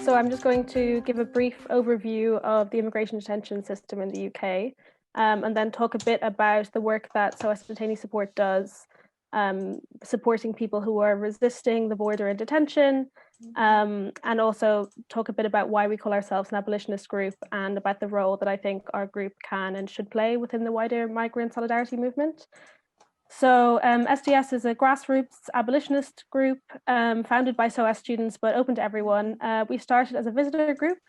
So I'm just going to give a brief overview of the immigration detention system in the UK, and then talk a bit about the work that SOAS Detainee Support does, supporting people who are resisting the border in detention, and also talk a bit about why we call ourselves an abolitionist group and about the role that I think our group can and should play within the wider migrant solidarity movement. So SDS is a grassroots abolitionist group founded by SOAS students, but open to everyone. We started as a visitor group,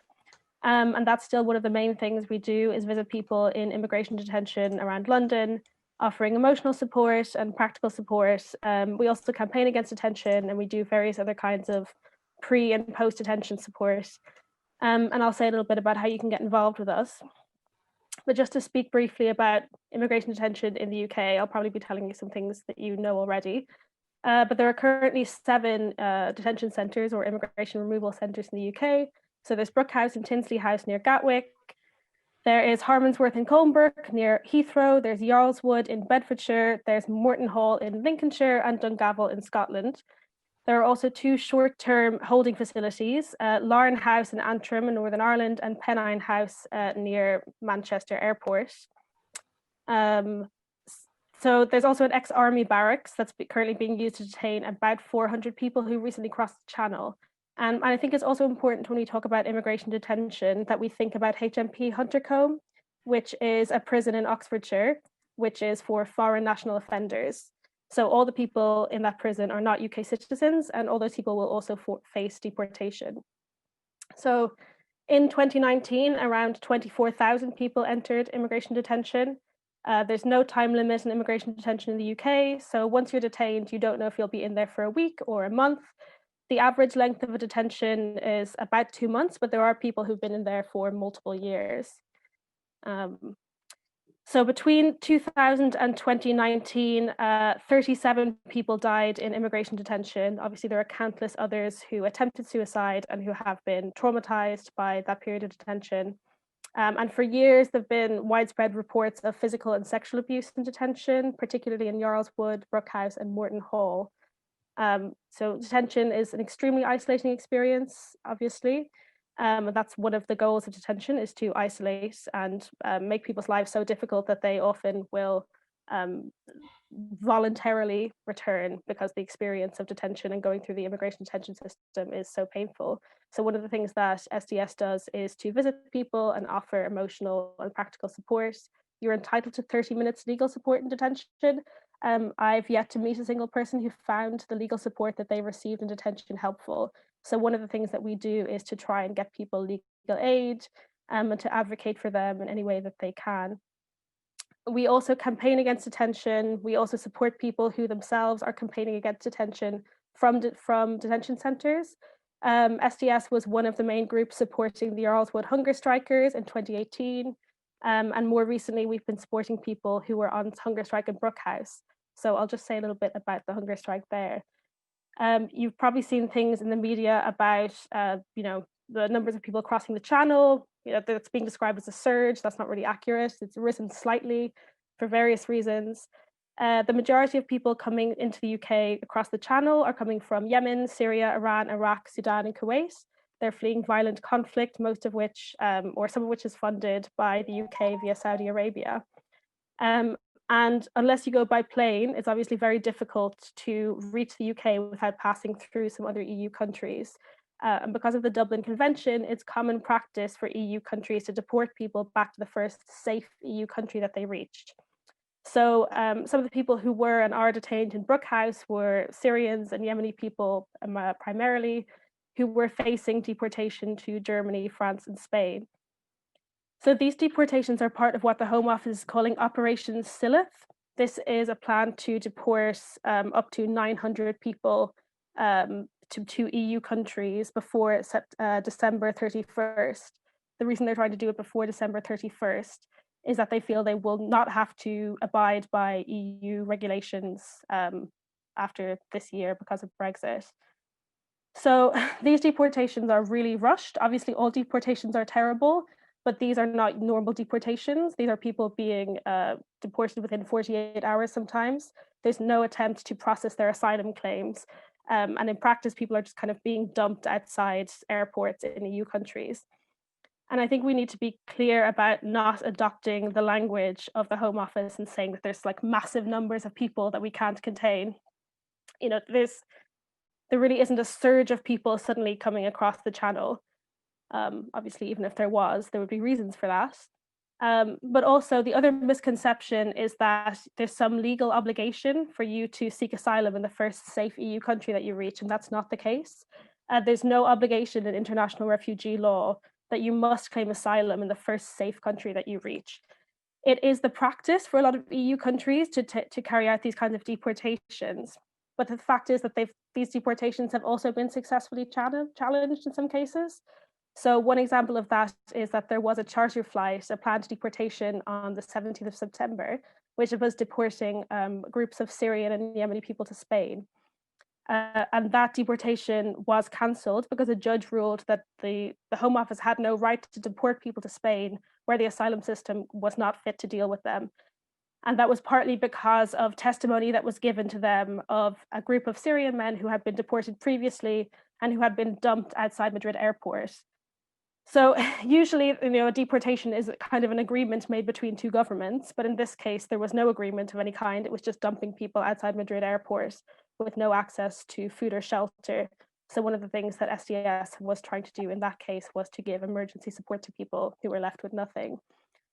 and that's still one of the main things we do is visit people in immigration detention around London, offering emotional support and practical support. We also campaign against detention, and we do various other kinds of pre and post detention support. And I'll say a little bit about how you can get involved with us. But just to speak briefly about immigration detention in the UK, I'll probably be telling you some things that you know already. But there are currently 7 detention centres or immigration removal centres in the UK. So there's Brook House and Tinsley House near Gatwick. There is Harmondsworth in Colnbrook near Heathrow. There's Yarlswood in Bedfordshire. There's Morton Hall in Lincolnshire and Dungavel in Scotland. There are also 2 short-term holding facilities, Larne House in Antrim in Northern Ireland and Pennine House near Manchester Airport. So there's also an ex-army barracks that's currently being used to detain about 400 people who recently crossed the Channel. And I think it's also important when we talk about immigration detention that we think about HMP Huntercombe, which is a prison in Oxfordshire, which is for foreign national offenders. So all the people in that prison are not UK citizens, and all those people will also face deportation. So in 2019, around 24,000 people entered immigration detention. There's no time limit in immigration detention in the UK. So once you're detained, you don't know if you'll be in there for a week or a month. The average length of a detention is about 2 months, but there are people who've been in there for multiple years. So between 2000 and 2019, 37 people died in immigration detention. Obviously, there are countless others who attempted suicide and who have been traumatized by that period of detention. And for years, there have been widespread reports of physical and sexual abuse in detention, particularly in Yarlswood, Brook House, and Morton Hall. So detention is an extremely isolating experience, obviously. And that's one of the goals of detention, is to isolate and make people's lives so difficult that they often will voluntarily return because the experience of detention and going through the immigration detention system is so painful. So one of the things that SDS does is to visit people and offer emotional and practical support. You're entitled to 30 minutes legal support in detention. I've yet to meet a single person who found the legal support that they received in detention helpful. So one of the things that we do is to try and get people legal aid and to advocate for them in any way that they can. We also campaign against detention. We also support people who themselves are campaigning against detention from detention centres. SDS was one of the main groups supporting the Yarlswood hunger strikers in 2018. And more recently, we've been supporting people who were on hunger strike in Brook House. So I'll just say a little bit about the hunger strike there. You've probably seen things in the media about, the numbers of people crossing the Channel. That's being described as a surge. That's not really accurate. It's risen slightly for various reasons. The majority of people coming into the UK across the Channel are coming from Yemen, Syria, Iran, Iraq, Sudan, and Kuwait. They're fleeing violent conflict, most of which, or some of which is funded by the UK via Saudi Arabia. And unless you go by plane, it's obviously very difficult to reach the UK without passing through some other EU countries. And because of the Dublin Convention, it's common practice for EU countries to deport people back to the first safe EU country that they reached. So some of the people who were and are detained in Brook House were Syrians and Yemeni people primarily, who were facing deportation to Germany, France, and Spain. So these deportations are part of what the Home Office is calling Operation Silith. This is a plan to deport up to 900 people to EU countries before December 31st. The reason they're trying to do it before December 31st is that they feel they will not have to abide by EU regulations after this year because of Brexit. So these deportations are really rushed. Obviously, all deportations are terrible, but these are not normal deportations. These are people being deported within 48 hours sometimes. There's no attempt to process their asylum claims. And in practice, people are just kind of being dumped outside airports in EU countries. And I think we need to be clear about not adopting the language of the Home Office and saying that there's like massive numbers of people that we can't contain. You know, there really isn't a surge of people suddenly coming across the channel. Obviously, even if there was, there would be reasons for that. But also the other misconception is that there's some legal obligation for you to seek asylum in the first safe EU country that you reach, and that's not the case. There's no obligation in international refugee law that you must claim asylum in the first safe country that you reach. It is the practice for a lot of EU countries to carry out these kinds of deportations. But the fact is that these deportations have also been successfully challenged in some cases. So one example of that is that there was a charter flight, a planned deportation on the 17th of September, which was deporting groups of Syrian and Yemeni people to Spain. And that deportation was cancelled because a judge ruled that the Home Office had no right to deport people to Spain where the asylum system was not fit to deal with them. And that was partly because of testimony that was given to them of a group of Syrian men who had been deported previously and who had been dumped outside Madrid airport. So usually, a deportation is kind of an agreement made between two governments, but in this case, there was no agreement of any kind. It was just dumping people outside Madrid airport with no access to food or shelter. So one of the things that SDS was trying to do in that case was to give emergency support to people who were left with nothing.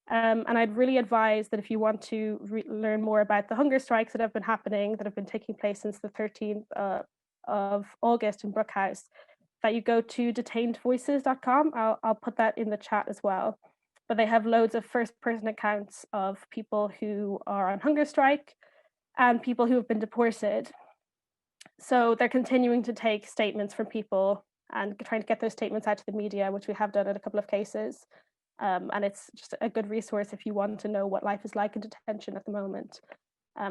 And I'd really advise that if you want to learn more about the hunger strikes that have been happening, that have been taking place since the 13th of August in Brookhouse, that you go to detainedvoices.com. I'll put that in the chat as well. But they have loads of first-person accounts of people who are on hunger strike and people who have been deported. So they're continuing to take statements from people and trying to get those statements out to the media, which we have done in a couple of cases. And it's just a good resource if you want to know what life is like in detention at the moment.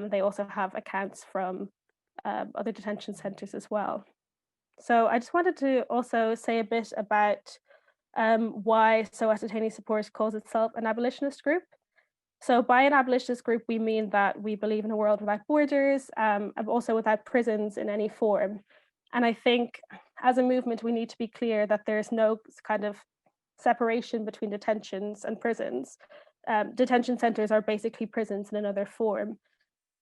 They also have accounts from other detention centres as well. So I just wanted to also say a bit about why SOAS Detainee Support calls itself an abolitionist group. So by an abolitionist group, we mean that we believe in a world without borders, and also without prisons in any form. And I think as a movement, we need to be clear that there's no kind of separation between detentions and prisons. Detention centres are basically prisons in another form.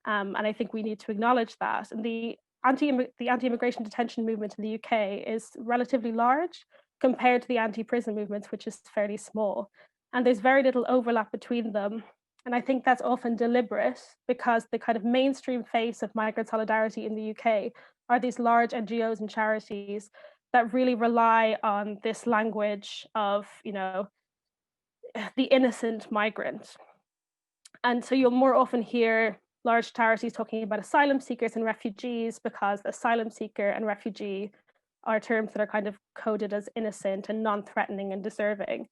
And I think we need to acknowledge that. And the anti-immigration detention movement in the UK is relatively large compared to the anti-prison movements, which is fairly small. And there's very little overlap between them. And I think that's often deliberate because the kind of mainstream face of migrant solidarity in the UK are these large NGOs and charities that really rely on this language of, the innocent migrant. And so you'll more often hear large charities talking about asylum seekers and refugees because asylum seeker and refugee are terms that are kind of coded as innocent and non-threatening and deserving.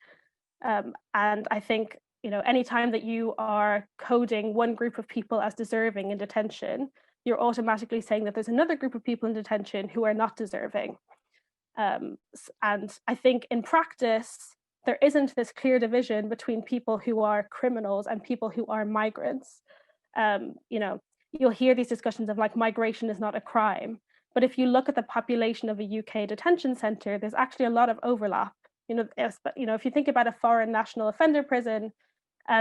And I think, anytime that you are coding one group of people as deserving in detention, you're automatically saying that there's another group of people in detention who are not deserving. And I think in practice, there isn't this clear division between people who are criminals and people who are migrants. You'll hear these discussions of like migration is not a crime. But if you look at the population of a UK detention centre, there's actually a lot of overlap. If you think about a foreign national offender prison,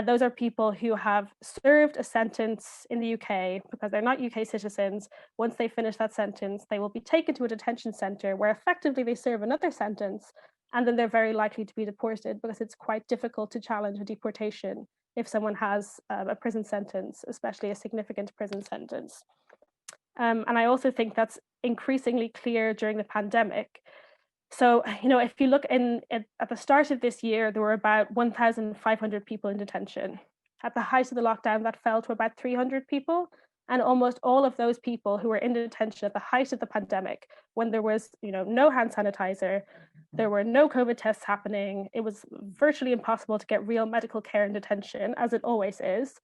those are people who have served a sentence in the UK because they're not UK citizens. Once they finish that sentence, they will be taken to a detention centre where effectively they serve another sentence, and then they're very likely to be deported because it's quite difficult to challenge a deportation if someone has a prison sentence, especially a significant prison sentence. And I also think that's increasingly clear during the pandemic. So, if you look at the start of this year, there were about 1,500 people in detention. At the height of the lockdown, that fell to about 300 people. And almost all of those people who were in detention at the height of the pandemic, when there was, no hand sanitizer, there were no COVID tests happening, it was virtually impossible to get real medical care in detention, as it always is.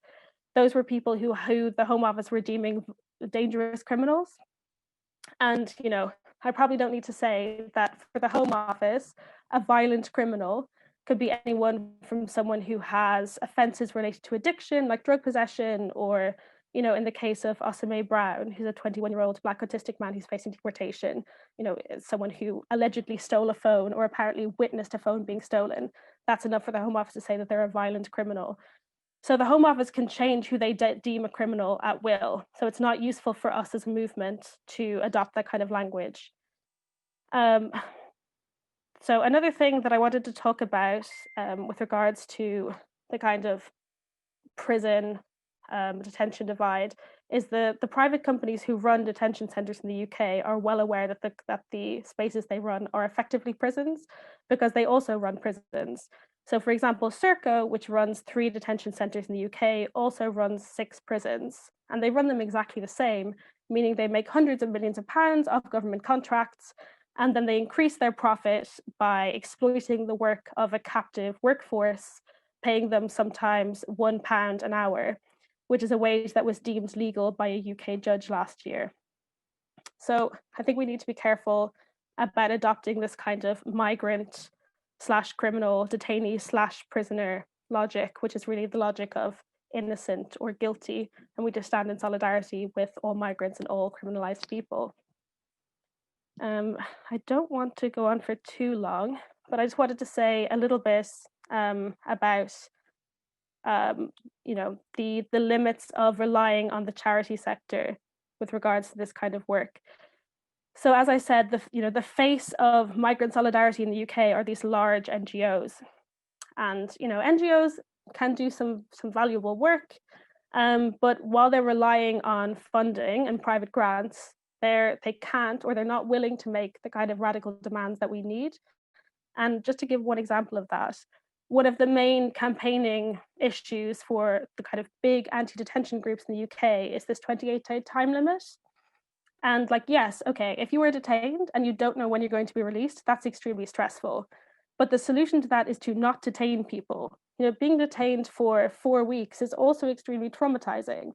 Those were people who the Home Office were deeming dangerous criminals. And, I probably don't need to say that for the Home Office, a violent criminal could be anyone from someone who has offences related to addiction, like drug possession, or You know, in the case of Osame Brown, who's a 21-year-old Black autistic man who's facing deportation, you know, someone who allegedly stole a phone or apparently witnessed a phone being stolen, that's enough for the Home Office to say that they're a violent criminal. So the Home Office can change who they deem a criminal at will. So it's not useful for us as a movement to adopt that kind of language. So another thing that I wanted to talk about with regards to the kind of prison detention divide is the private companies who run detention centres in the UK are well aware that the spaces they run are effectively prisons because they also run prisons. So for example, Serco, which runs 3 detention centres in the UK, also runs 6 prisons, and they run them exactly the same, meaning they make hundreds of millions of pounds off government contracts, and then they increase their profit by exploiting the work of a captive workforce, paying them sometimes £1 an hour, which is a wage that was deemed legal by a UK judge last year. So I think we need to be careful about adopting this kind of migrant / criminal detainee / prisoner logic, which is really the logic of innocent or guilty, and we just stand in solidarity with all migrants and all criminalized people. I don't want to go on for too long, but I just wanted to say a little bit about you know, the limits of relying on the charity sector with regards to this kind of work. So as I said, the face of migrant solidarity in the UK are these large NGOs, and you know, NGOs can do some valuable work, but while they're relying on funding and private grants, they can't, or they're not willing to make the kind of radical demands that we need. And just to give one example of that, one of the main campaigning issues for the kind of big anti-detention groups in the UK is this 28-day time limit. And like, yes, okay, if you were detained and you don't know when you're going to be released, that's extremely stressful. But the solution to that is to not detain people. You know, being detained for 4 weeks is also extremely traumatizing.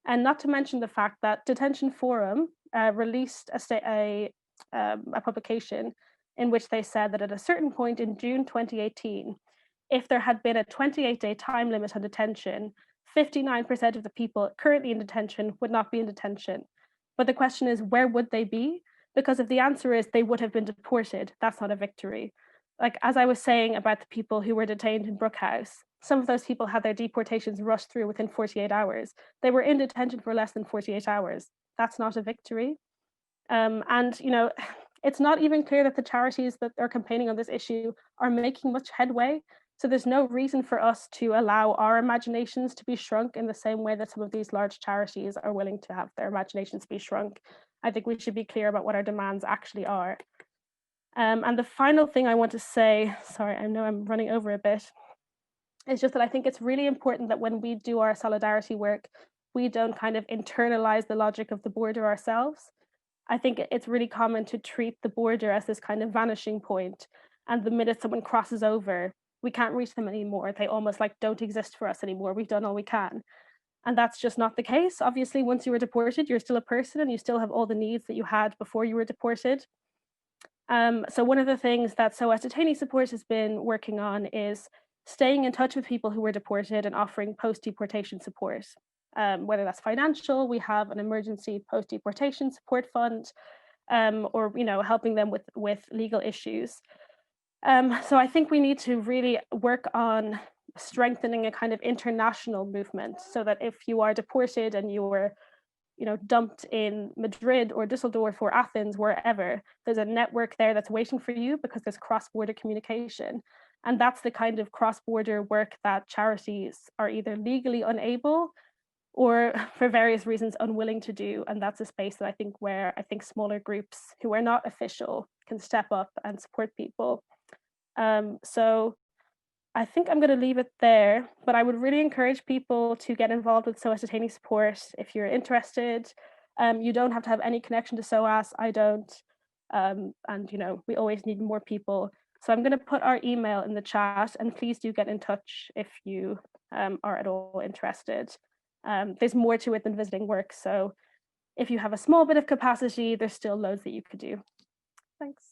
And not to mention the fact that Detention Forum released a publication in which they said that at a certain point in June 2018, if there had been a 28-day time limit on detention, 59% of the people currently in detention would not be in detention. But the question is, where would they be? Because if the answer is they would have been deported, that's not a victory. Like, as I was saying about the people who were detained in Brookhouse, some of those people had their deportations rushed through within 48 hours. They were in detention for less than 48 hours. That's not a victory. And, you know, it's not even clear that the charities that are campaigning on this issue are making much headway. So there's no reason for us to allow our imaginations to be shrunk in the same way that some of these large charities are willing to have their imaginations be shrunk. I think we should be clear about what our demands actually are. And the final thing I want to say, sorry, I know I'm running over a bit, is just that I think it's really important that when we do our solidarity work, we don't kind of internalize the logic of the border ourselves. I think it's really common to treat the border as this kind of vanishing point, and the minute someone crosses over, we can't reach them anymore. They almost like don't exist for us anymore. We've done all we can. And that's just not the case. Obviously, once you were deported, you're still a person and you still have all the needs that you had before you were deported. So one of the things that SOAS Detainee Support has been working on is staying in touch with people who were deported and offering post-deportation support. Whether that's financial, we have an emergency post-deportation support fund, or you know, helping them with legal issues. So I think we need to really work on strengthening a kind of international movement, so that if you are deported and you were, you know, dumped in Madrid or Düsseldorf or Athens, wherever, there's a network there that's waiting for you because there's cross-border communication. And that's the kind of cross-border work that charities are either legally unable or for various reasons unwilling to do. And that's a space that where I think smaller groups who are not official can step up and support people. So I think I'm going to leave it there, but I would really encourage people to get involved with SOAS Detainee Support if you're interested. You don't have to have any connection to SOAS, I don't. And you know, we always need more people. So I'm going to put our email in the chat, and please do get in touch if you are at all interested. There's more to it than visiting work. So if you have a small bit of capacity, there's still loads that you could do. Thanks.